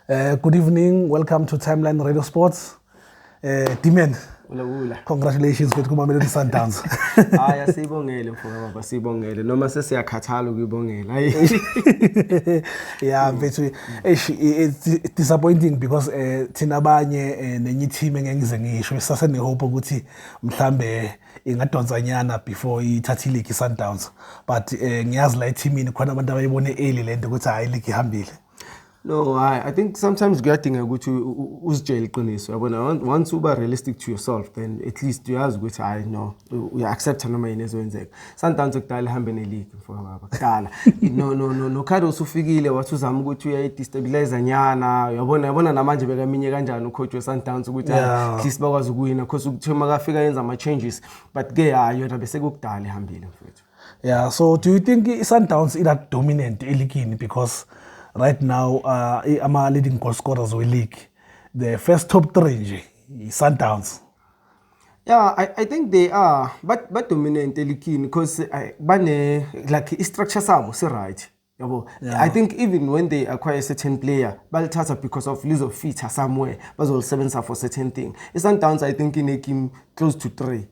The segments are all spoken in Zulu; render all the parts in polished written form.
Good evening. Welcome to Timeline Radio Sports. Dimen, congratulations with Mamelodi Sundowns. Aya sibongele mfowethu baba sibongele noma sesiyakhathala ukuyibongela. Yeah, it's disappointing because thina abanye nenye team engize ngisho sasene hope ukuthi mhlambe ingadonsanyana before ithatha league Sundowns, but ngiyazi la teamini khona abantu abayibone early lento ukuthi hayi league ihambile. No, I think sometimes kuyadinga ukuthi uzitshele iqiniso yabona once uba realistic to yourself then at least uyazi ukuthi hayi no uya-accept noma yini ezowenzeka. Sundowns ekudala ihambe ne-league mfowethu baba kudala no Carlos usufikile wathi uzama ukuthi uyayidestabilize nyana yabona namanje bekaminye kanjani ucoach we-Sundowns ukuthi at least bakwazi ukuwina because ukuthi makafika yenza ama-changes but ke yona bese kukudala ihambile mfowethu. Yeah, so do you think Sundowns is that dominant eligini because right now, ama leading goal scorers we league. The first top three nje, Sundowns. Yeah, I think they are, but dominant elikini because bane like structure sabo se right. Yabo. Yeah. I think even when they acquire a certain player, balthatha because of lose of feature somewhere, bazol sebenza for certain thing. Sundowns I think in a game close to 3.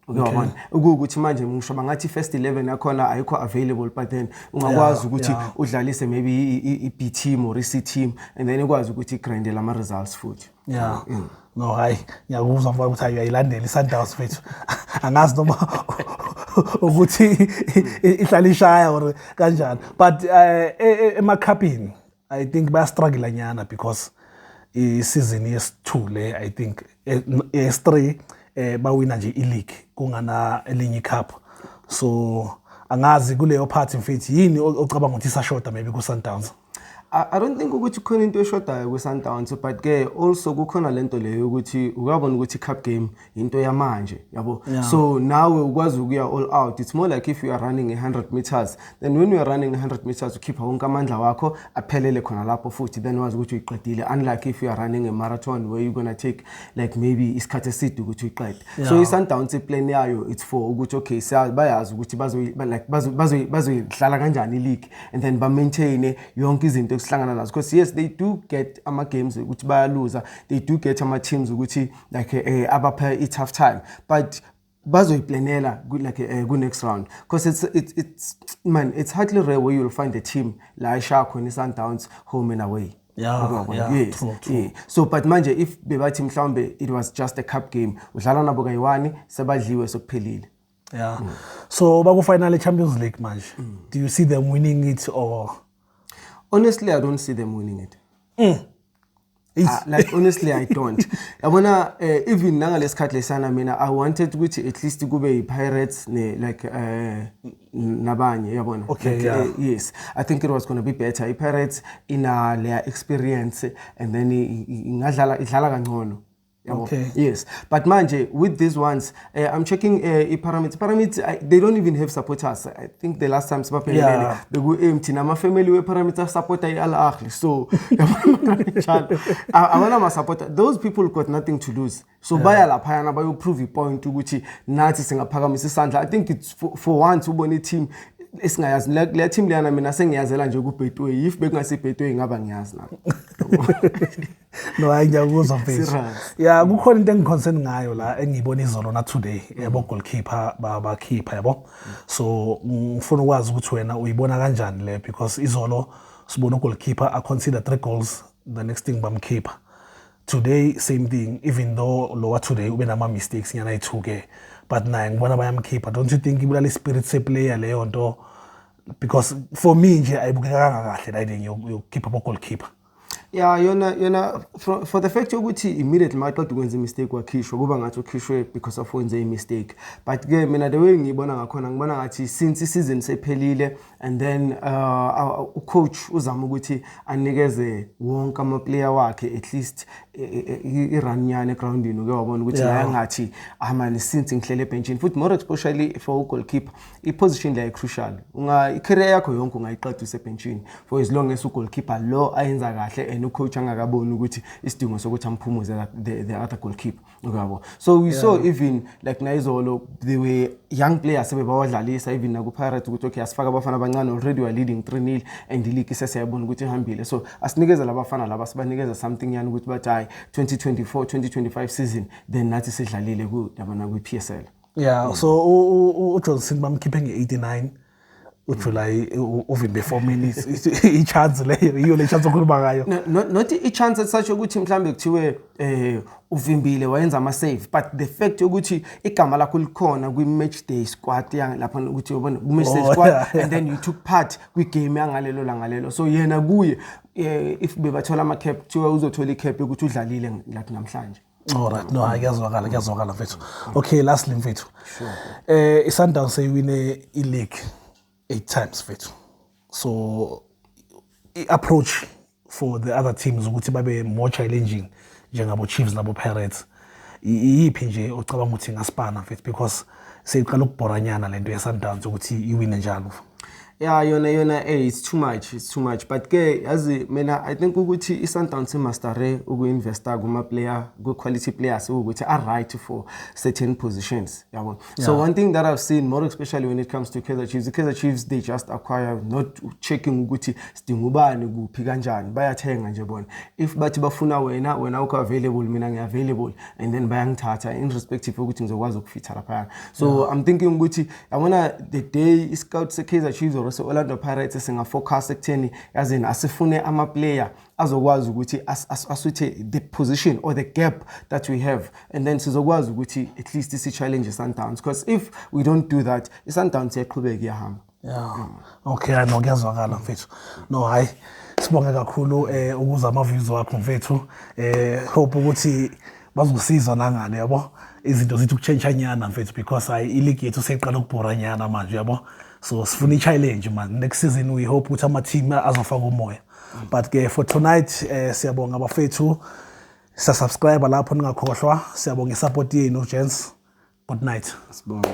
Okay. Ukuthi manje ngisho bangathi first 11 yakhona ayikho available but then ungakwazi ukuthi udlalise maybe i-B team or i-C team and then ukwazi ukuthi grindele ama results futhi. Yeah. No hayi ngiyakuzwa mfana ukuthi uyayilandela iSundowns fethu. Angazi noma ukuthi ihlala ishaya or kanjani but emakhapini I think ba struggle nyana because season yes2 le I think yes3 bawina nje i-league kungana elinye cup so angazi kuleyo part mfethu yini ocabanga ukuthi isashota maybe ku Sundowns. I don't think ukuthi khona into eshodayo ku Sundowns but ke also kukhona lento leyo ukuthi uyabona ukuthi cup game into yamanje yabo so nawe ukwazi ukuya all out. It's more like if you are running 100 meters then when you are running 100 meters ukhipha wonke amandla wakho aphelele khona lapho futhi then wazi ukuthi uyiqedile unlike if you are running a marathon where you're going to take like maybe isikhathi eside ukuthi uyiqede. So iSundowns iplan yayo it's for ukuthi okay bayazi ukuthi bazoyidlala kanjani i-league and then ba maintain yonke izinto because yes they do get ama games ukuthi bayaluza, they do get ama teams ukuthi like abapha it tough time but bazoyiplanela like go next round because it's hardly rare where you'll find a team like Sharko and Sundowns home and away. Yes. True. So but manje if bebathi mhlawumbe it was just a cup game udlala nabo kayi1 sebadliwe sokuphelile. Yeah. So baku final Champions League manje. Do you see them winning it or honestly, I don't see them winning it. Like honestly, I don't. Yabona even nangalesikhathi lesana mina I wanted ukuthi at least kube iPirates like nabanye yabona. Okay, like, yes. I think it was going to be better. iPirates in their experience and then idlala kangcono. Okay. Yes, but manje with these ones, I'm checking Pyramids. Pyramids, they don't even have supporters. I think the last time they go empty. Now my family we Pyramids supporter Al Ahly. So I wanna supporter. Those people got nothing to lose. So by la payana by you prove your point to which Nati singa Pyramids Sandla. I think it's for once ubone team. Esingayazi le team leyana mina sengiyazela nje kuBetway if bekungasi Betway ngaba ngiyazi lapho. No ayiyakuzwa mfethu. Yeah kukhona into engiconcern ngayo la engiyibona izolo na today yabo goalkeeper baba keeper yabo. So ngifuna ukwazi ukuthi wena uyibona kanjani le because izolo sibona goalkeeper I consider 3 goals the next thing bamkeeper. Today same thing even though lower today ube nama mistakes nyana i2 ke but naye ngibona bayamkeeper. Don't you think ibulala spirit se player leyo nto because for me nje ayibukeka kahle la ideng you keep up goalkeeper. Yeah, yona for the fact ukuthi immediately maqeda ukwenza mistake wakhishwa kuba ngathi ukhishwe because of wenze mistake but ke mina the way ngibona ngakhona ngibona ngathi since season sephelile and then coach uzama ukuthi anikeze wonke ama player wakhe at least i-run nyane groundini uke wabona ukuthi la ngathi man since ngihlele benchini futhi more especially for goalkeeper i-position la crucial i-career yakho yonke ungayiqeda usebenchini for as long as ugoalkeeper lo ayenza kahle and ucoach angakaboni ukuthi isidingo sokuthi amphumuze the other goalkeeper ngiyabo. So we saw even like naizolo they were young players sebebawadlalisa even naku Pirates ukuthi okay asifaka abafana abancane already we are leading 3-0 and the league sesiyabona ukuthi ihambile. So asinikeza labafana laba sibanikeza something yani ukuthi bathi hayi 2024-2025 season then nathi sidlalile ku yabona ku PSL. Yeah, so uJohnson bamkhiphe nge89 uJuly uvimbe 4 minutes i-chance leyo iyo le chance okhuluma ngayo. Not i-chance such ukuthi mhlambe kuthiwe uvimbile wayenza ama save, but the fact ukuthi igama lakho likhona kwi match day squad lapha ukuthi ubone match day squad and then you took part kwi game yangalelo langalelo. So yena kuye if bebathola ama cap kuthiwe uzothola i-cap ukuthi udlalile lapha namhlanje. Alright, no, kuyazwakala mfethu. Okay, lastly mfethu. Sure. iSundowns seyiwine i-league 8 times mfethu. So i-approach for the other teams ukuthi babe more challenging njengabo Chiefs nabo Pirates. Iyiphi nje ocabanga ukuthi ngaspana mfethu because seyiqala ukubhoranyana lento yeSundowns ukuthi iwine njalo. Yeah, yona it's too much but ke yazi mina I think ukuthi iSundowns mastare ukuinvesta kuma player go quality players ukuthi are right for certain positions yabo. So one thing that I've seen more especially when it comes to Kaizer Chiefs they just acquire not checking ukuthi sidingubani kuphi kanjani bayathenga nje bona if bathi bafuna wena uka available mina ngi available and then bayangithatha irrespective ukuthi ngizokwazi ukufitha lapha. So I'm thinking ukuthi yabona the day scout Kaizer Chiefs so Orlando Pirates singa focus ekutheni yazini asifune ama player azokwazi ukuthi asuthe the position or the gap that we have and then sizokwazi ukuthi at least isi challenge iSundowns because if we don't do that iSundowns yaqhubeka iyahamba. Yeah. Okay, no kuyazwakala mfethu. No hayi sibonge kakhulu ukuza ama views wakho mfethu. Hope ukuthi bazosiza nangane yabo izinto zithi ukuchange nyana mfethu because i-league yethu seyiqala ukubhora nyana manje yabo. So sifuna i-challenge man. Next season we hope ukuthi ama team azofaka umoya. But ke for tonight siyabonga abafethu. Subscribe lapho ningakhohlwa. Siyabonga support yenu gents. Good night. Sibonga.